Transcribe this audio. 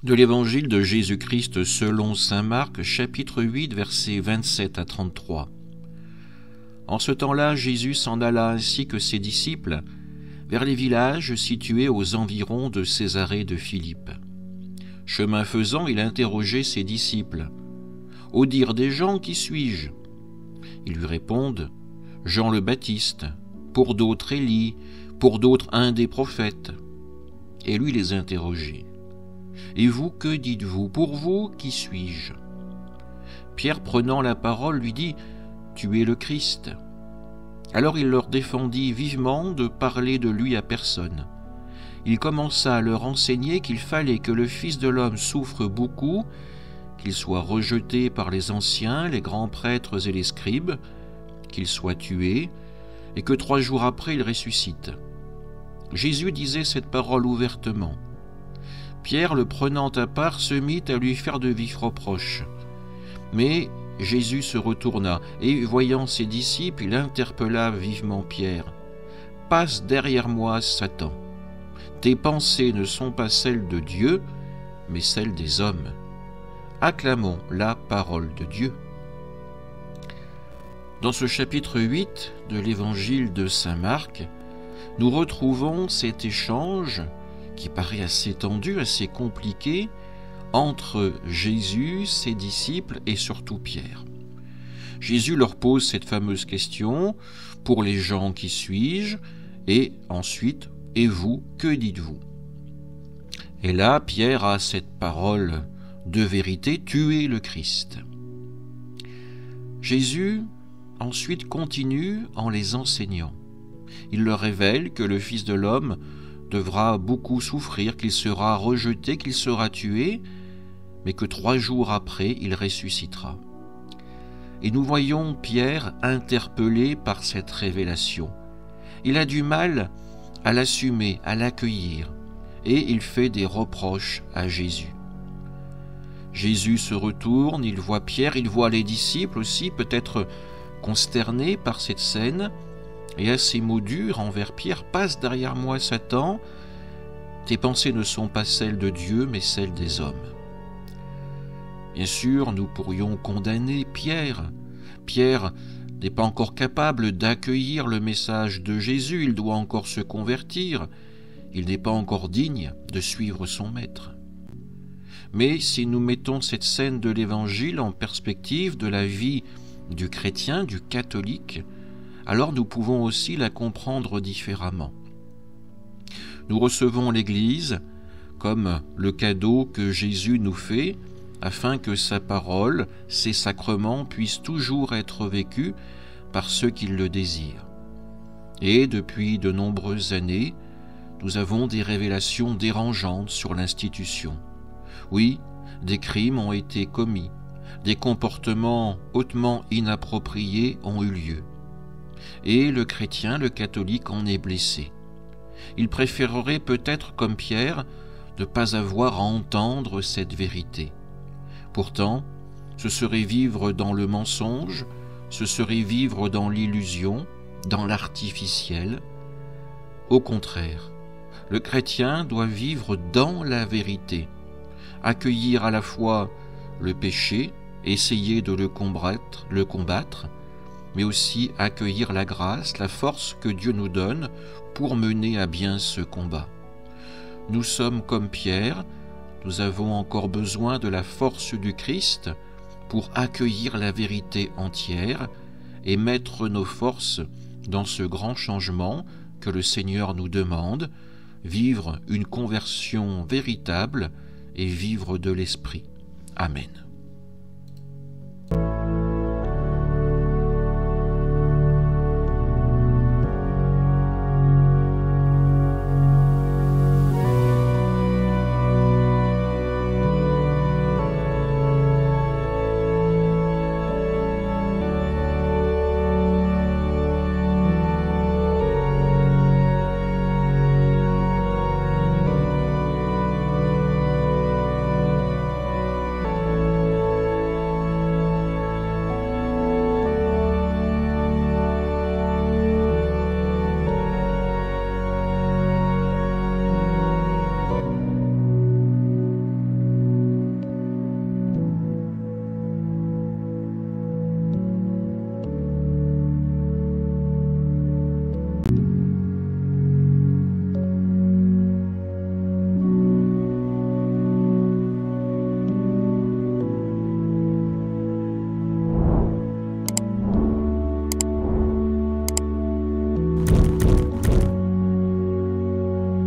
De l'Évangile de Jésus-Christ selon saint Marc, chapitre 8, versets 27 à 33. En ce temps-là, Jésus s'en alla ainsi que ses disciples vers les villages situés aux environs de Césarée de Philippe. Chemin faisant, il interrogeait ses disciples. « Au dire des gens, qui suis-je » Ils lui répondent « Jean le Baptiste, pour d'autres Élie, pour d'autres un des prophètes. » Et lui les interrogeait. « Et vous, que dites-vous? Pour vous, qui suis-je » Pierre, prenant la parole, lui dit « Tu es le Christ. » Alors il leur défendit vivement de parler de lui à personne. Il commença à leur enseigner qu'il fallait que le Fils de l'homme souffre beaucoup, qu'il soit rejeté par les anciens, les grands prêtres et les scribes, qu'il soit tué, et que 3 jours après il ressuscite. Jésus disait cette parole ouvertement. Pierre, le prenant à part, se mit à lui faire de vifs reproches. Mais Jésus se retourna, et voyant ses disciples, il interpella vivement Pierre. « Passe derrière moi, Satan. Tes pensées ne sont pas celles de Dieu, mais celles des hommes. » Acclamons la parole de Dieu. Dans ce chapitre 8 de l'Évangile de saint Marc, nous retrouvons cet échange qui paraît assez tendu, assez compliqué, entre Jésus, ses disciples et surtout Pierre. Jésus leur pose cette fameuse question, « Pour les gens, qui suis-je » et ensuite, « Et vous, que dites-vous » Et là, Pierre a cette parole de vérité, « Tu es le Christ ». Jésus, ensuite, continue en les enseignant. Il leur révèle que le Fils de l'homme devra beaucoup souffrir, qu'il sera rejeté, qu'il sera tué, mais que 3 jours après, il ressuscitera. Et nous voyons Pierre interpellé par cette révélation. Il a du mal à l'assumer, à l'accueillir, et il fait des reproches à Jésus. Jésus se retourne, il voit Pierre, il voit les disciples aussi, peut-être consternés par cette scène, et à ces mots durs envers Pierre, « Passe derrière moi, Satan, tes pensées ne sont pas celles de Dieu, mais celles des hommes. » Bien sûr, nous pourrions condamner Pierre. Pierre n'est pas encore capable d'accueillir le message de Jésus, il doit encore se convertir, il n'est pas encore digne de suivre son maître. Mais si nous mettons cette scène de l'Évangile en perspective de la vie du chrétien, du catholique, alors nous pouvons aussi la comprendre différemment. Nous recevons l'Église comme le cadeau que Jésus nous fait afin que sa parole, ses sacrements puissent toujours être vécus par ceux qui le désirent. Et depuis de nombreuses années, nous avons des révélations dérangeantes sur l'institution. Oui, des crimes ont été commis, des comportements hautement inappropriés ont eu lieu. Et le chrétien, le catholique en est blessé. Il préférerait peut-être, comme Pierre, ne pas avoir à entendre cette vérité. Pourtant, ce serait vivre dans le mensonge, ce serait vivre dans l'illusion, dans l'artificiel. Au contraire, le chrétien doit vivre dans la vérité, accueillir à la fois le péché, essayer de le combattre, mais aussi accueillir la grâce, la force que Dieu nous donne pour mener à bien ce combat. Nous sommes comme Pierre, nous avons encore besoin de la force du Christ pour accueillir la vérité entière et mettre nos forces dans ce grand changement que le Seigneur nous demande, vivre une conversion véritable et vivre de l'Esprit. Amen.